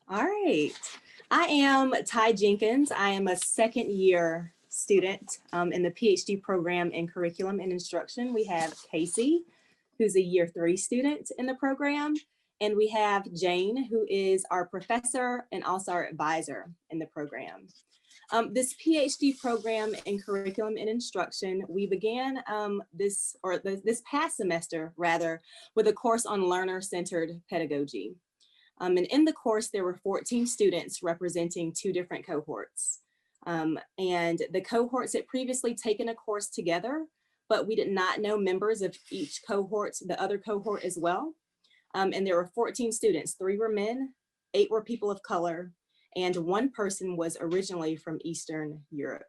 All right. I am Ty Jenkins. I am a second year student in the PhD program in curriculum and instruction. We have Casey, who's a year 3 student in the program. And we have Jane, who is our professor and also our advisor in the program. This PhD program in curriculum and instruction, we began this past semester rather with a course on learner-centered pedagogy. And in the course, there were 14 students representing 2 different cohorts. And the cohorts had previously taken a course together, but we did not know members of each cohort, the other cohort as well. And there were 14 students, 3 were men, 8 were people of color, and 1 person was originally from Eastern Europe.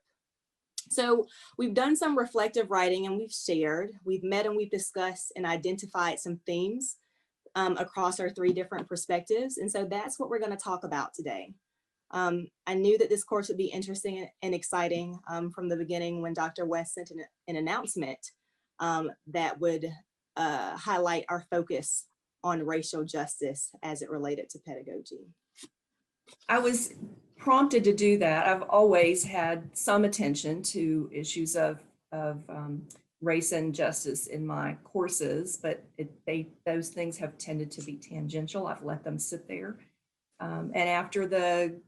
So we've done some reflective writing and we've shared, we've met and we've discussed and identified some themes across our 3 different perspectives. And so that's what we're going to talk about today. I knew that this course would be interesting and exciting from the beginning when Dr. West sent an announcement that would highlight our focus on racial justice as it related to pedagogy. I was prompted to do that. I've always had some attention to issues of race and justice in my courses, but those things have tended to be tangential. I've let them sit there. And after the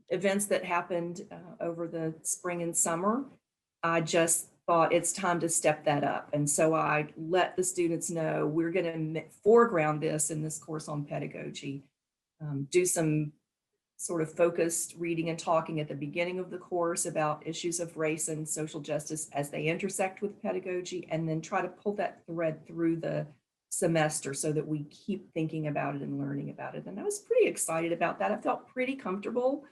events that happened over the spring and summer, I just thought it's time to step that up. And so I let the students know we're going to foreground this in this course on pedagogy, do some sort of focused reading and talking at the beginning of the course about issues of race and social justice as they intersect with pedagogy, and then try to pull that thread through the semester so that we keep thinking about it and learning about it. And I was pretty excited about that. I felt pretty comfortable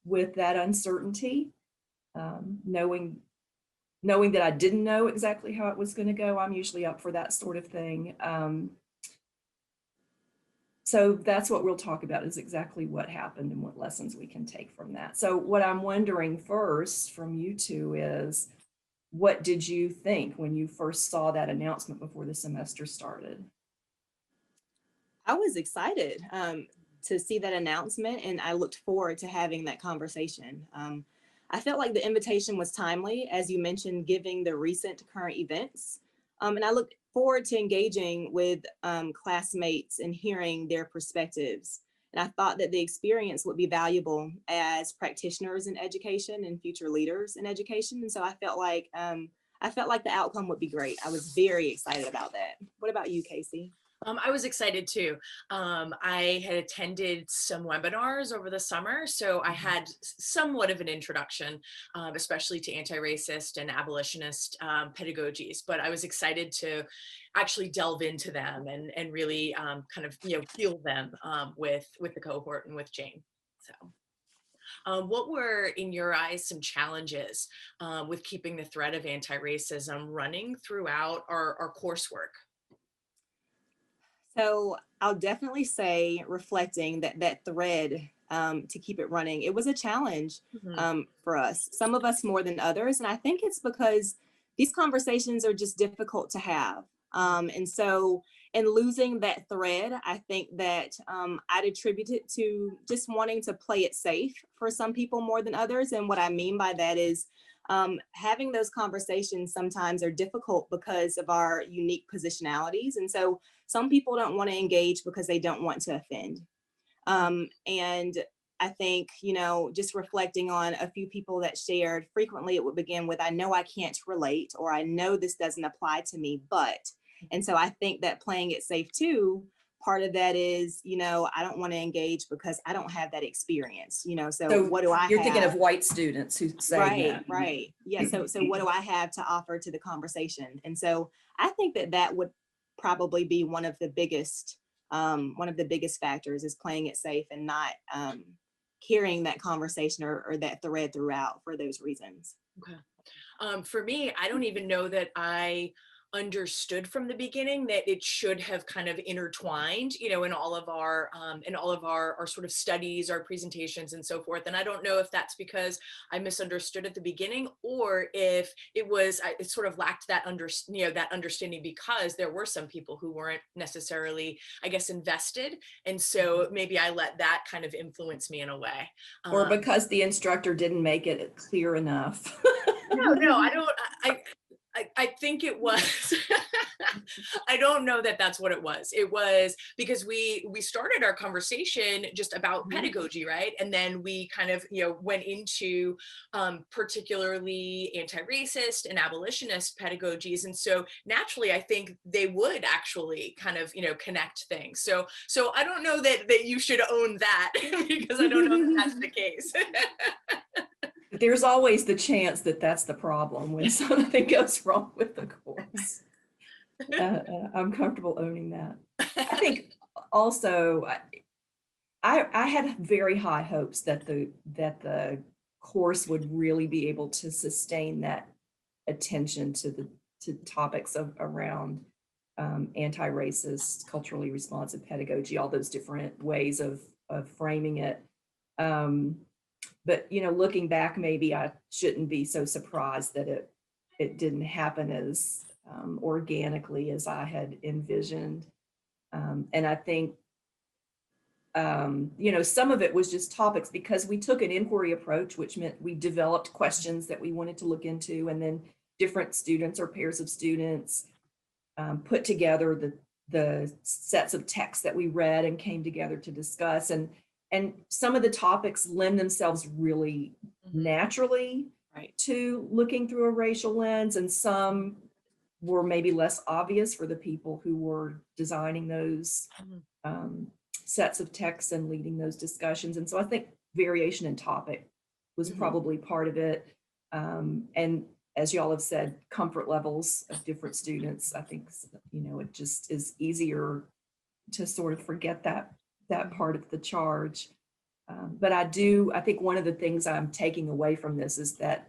with that uncertainty, knowing that I didn't know exactly how it was going to go. I'm usually up for that sort of thing. So that's what we'll talk about, is exactly what happened and what lessons we can take from that. So what I'm wondering first from you two is, what did you think when you first saw that announcement before the semester started? I was excited to see that announcement, and I looked forward to having that conversation. I felt like the invitation was timely, as you mentioned, given the recent current events. And I looked forward to engaging with classmates and hearing their perspectives. And I thought that the experience would be valuable as practitioners in education and future leaders in education. And so I felt like the outcome would be great. I was very excited about that. What about you, Casey? I was excited too. I had attended some webinars over the summer, so I had somewhat of an introduction, especially to anti-racist and abolitionist pedagogies, but I was excited to actually delve into them and really kind of, feel them with the cohort and with Jane. So. What were, in your eyes, some challenges with keeping the thread of anti-racism running throughout our coursework? So I'll definitely say, reflecting that thread to keep it running, it was a challenge for us, some of us more than others. And I think it's because these conversations are just difficult to have. And so in losing that thread, I think that I'd attribute it to just wanting to play it safe for some people more than others. And what I mean by that is having those conversations sometimes are difficult because of our unique positionalities. And so some people don't want to engage because they don't want to offend. And I think, just reflecting on a few people that shared, frequently it would begin with, I know I can't relate, or I know this doesn't apply to me, but. And so I think that playing it safe too, part of that is, I don't want to engage because I don't have that experience, so what do I You're thinking of white students who say that. Right. Yeah. So what do I have to offer to the conversation? And so I think that would probably be one of the biggest factors, is playing it safe and not carrying that conversation or that thread throughout for those reasons. Okay. For me, I don't even know that I understood from the beginning that it should have kind of intertwined, you know, in all of our sort of studies, our presentations and so forth. And I don't know if that's because I misunderstood at the beginning, or if it sort of lacked that that understanding, because there were some people who weren't necessarily, I guess, invested. And so maybe I let that kind of influence me in a way. Or because the instructor didn't make it clear enough. No, I don't. I think it was. I don't know that that's what it was. It was because we started our conversation just about pedagogy, right? And then we kind of, you know, went into particularly anti-racist and abolitionist pedagogies. And so naturally, I think they would actually kind of, you know, connect things. So I don't know that you should own that because I don't know that that's the case. There's always the chance that that's the problem when something goes wrong with the course. I'm comfortable owning that. I think also I had very high hopes that the course would really be able to sustain that attention to topics around anti-racist, culturally responsive pedagogy, all those different ways of framing it. But, you know, looking back, maybe I shouldn't be so surprised that it didn't happen as organically as I had envisioned. And I think, you know, some of it was just topics because we took an inquiry approach, which meant we developed questions that we wanted to look into, and then different students or pairs of students put together the sets of texts that we read and came together to discuss. And some of the topics lend themselves really naturally to looking through a racial lens, and some were maybe less obvious for the people who were designing those sets of texts and leading those discussions. And so I think variation in topic was probably part of it. And as y'all have said, comfort levels of different students, I think, you know, it just is easier to sort of forget that part of the charge. But I think one of the things I'm taking away from this is that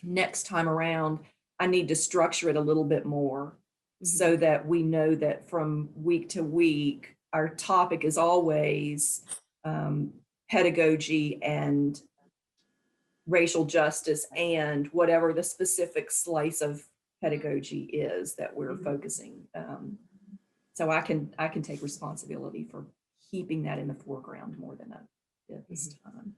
next time around, I need to structure it a little bit more so that we know that from week to week, our topic is always pedagogy and racial justice and whatever the specific slice of pedagogy is that we're focusing. So I can take responsibility for keeping that in the foreground more than I did this time.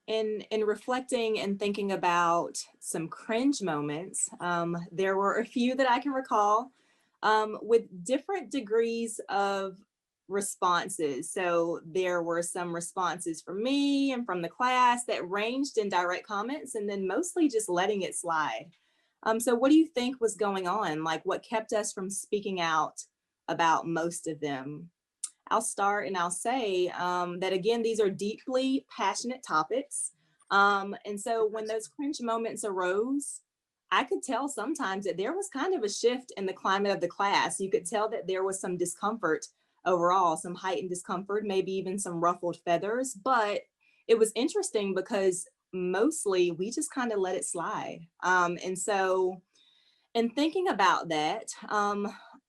In reflecting and thinking about some cringe moments, there were a few that I can recall with different degrees of responses. So there were some responses from me and from the class that ranged in direct comments, and then mostly just letting it slide. So what do you think was going on? Like, what kept us from speaking out about most of them? I'll start and I'll say that, again, these are deeply passionate topics. And so when those cringe moments arose, I could tell sometimes that there was kind of a shift in the climate of the class. You could tell that there was some discomfort overall, some heightened discomfort, maybe even some ruffled feathers. But it was interesting because mostly we just kind of let it slide. And so in thinking about that,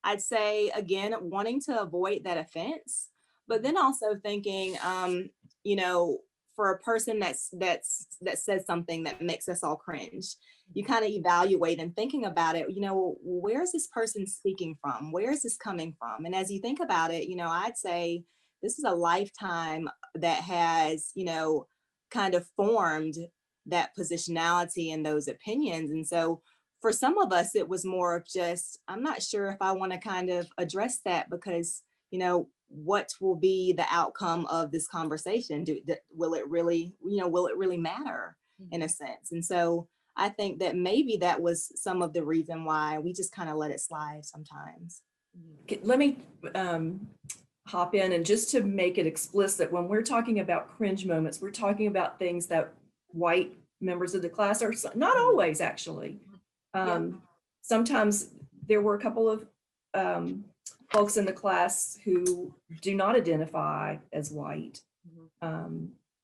I'd say, again, wanting to avoid that offense, but then also thinking, you know, for a person that says something that makes us all cringe, you kind of evaluate and thinking about it, you know, where is this person speaking from? Where is this coming from? And as you think about it, you know, I'd say this is a lifetime that has, you know, kind of formed that positionality and those opinions. And so for some of us, it was more of just, I'm not sure if I want to kind of address that because, you know, what will be the outcome of this conversation? Will it really, you know, will it really matter in a sense? And so I think that maybe that was some of the reason why we just kind of let it slide sometimes. Let me hop in, and just to make it explicit, when we're talking about cringe moments, we're talking about things that white members of the class are, not always actually. Sometimes there were a couple of folks in the class who do not identify as white,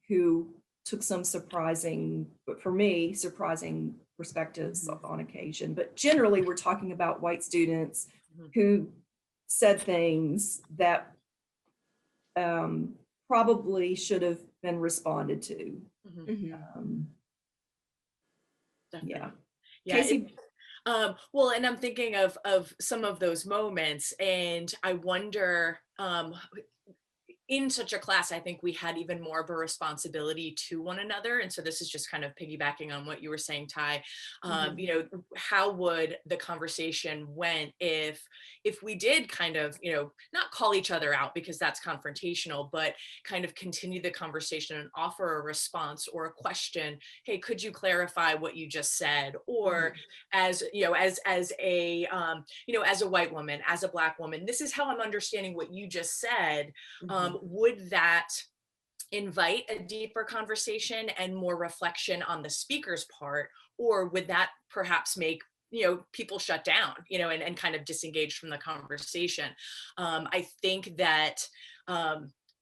who took some surprising, but for me, surprising perspectives on occasion, but generally we're talking about white students Mhm. who said things that probably should have been responded to. Mhm. Mhm. Definitely. Yeah. Yeah. Casey, Well, and I'm thinking of some of those moments, and I wonder, in such a class, I think we had even more of a responsibility to one another. And so this is just kind of piggybacking on what you were saying, Ty. Mhm. You know, how would the conversation went if we did kind of, you know, not call each other out because that's confrontational, but kind of continue the conversation and offer a response or a question. Hey, could you clarify what you just said? Or as, you know, as a, you know, as a white woman, as a Black woman, this is how I'm understanding what you just said. Would that invite a deeper conversation and more reflection on the speaker's part, or would that perhaps make, you know, people shut down, you know, and kind of disengage from the conversation? I think that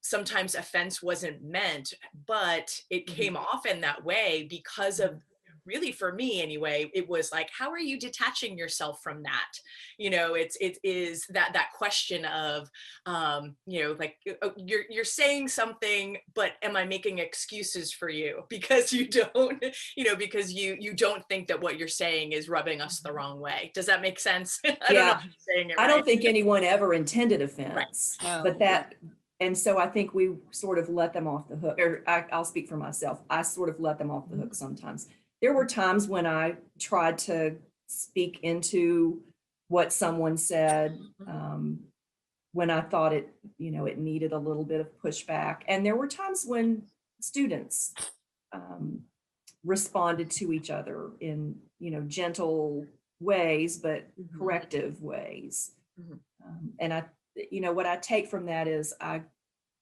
sometimes offense wasn't meant, but it came off in that way because of, really, for me anyway, it was like, how are you detaching yourself from that? You know, it is that question of, you know, like, you're saying something, but am I making excuses for you because you don't, you know, because you don't think that what you're saying is rubbing us the wrong way? Does that make sense? I don't know yeah, if I'm saying it I right. don't think anyone ever intended Right. offense, No, but and so I think we sort of let them off the hook, or I'll speak for myself. I sort of let them off the hook sometimes. There were times when I tried to speak into what someone said, when I thought it, you know, it needed a little bit of pushback. And there were times when students responded to each other in, you know, gentle ways, but corrective ways. Mhm. And I, you know, what I take from that is I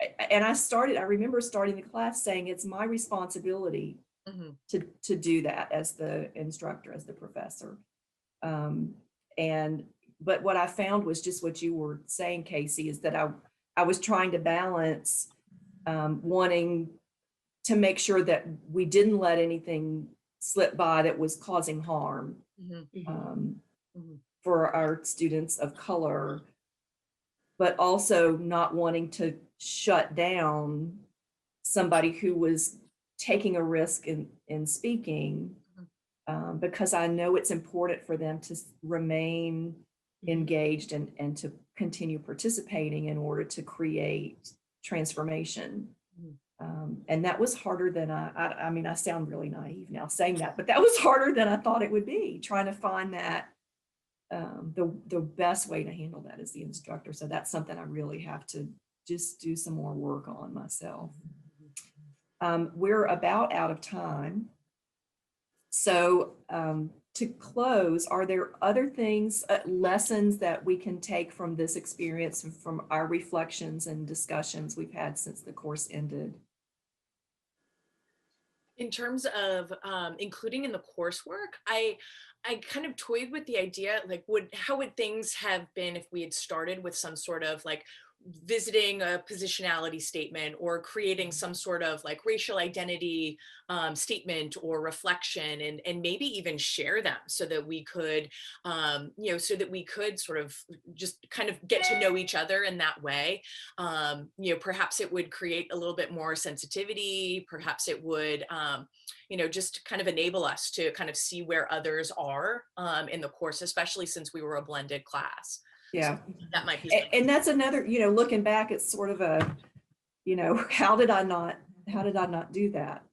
remember starting the class saying it's my responsibility Mhm. to do that as the instructor, as the professor. But what I found was just what you were saying, Casey, is that I was trying to balance wanting to make sure that we didn't let anything slip by that was causing harm Mhm. Mhm. for our students of color, but also not wanting to shut down somebody who was taking a risk in speaking, because I know it's important for them to remain engaged and to continue participating in order to create transformation. And that was harder than I mean, I sound really naive now saying that, but that was harder than I thought it would be, trying to find that the best way to handle that as the instructor. So that's something I really have to just do some more work on myself. We're about out of time. So to close, are there other things, lessons that we can take from this experience and from our reflections and discussions we've had since the course ended? In terms of including in the coursework, I kind of toyed with the idea, like, how would things have been if we had started with some sort of like visiting a positionality statement or creating some sort of like racial identity statement or reflection, and maybe even share them so that we could, you know, so that we could sort of just kind of get to know each other in that way. You know, perhaps it would create a little bit more sensitivity. Perhaps it would, you know, just kind of enable us to kind of see where others are in the course, especially since we were a blended class. Yeah. So that might be And that's another, you know, looking back, it's sort of a, you know, how did I not do that?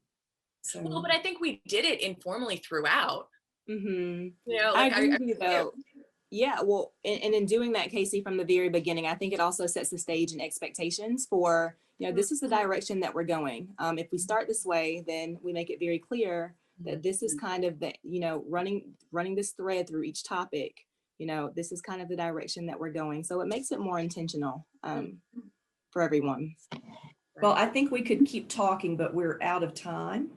So well, but I think we did it informally throughout. You know, I like agree with you yeah. though. Yeah, well, and in doing that, Casey, from the very beginning, I think it also sets the stage and expectations for, you know, this is the direction that we're going. If we start this way, then we make it very clear that this is kind of the, you know, running this thread through each topic. You know, this is kind of the direction that we're going. So it makes it more intentional for everyone. well, I think we could keep talking, but we're out of time.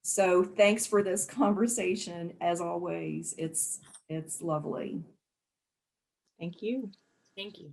So thanks for this conversation. As always, it's lovely. Thank you. Thank you.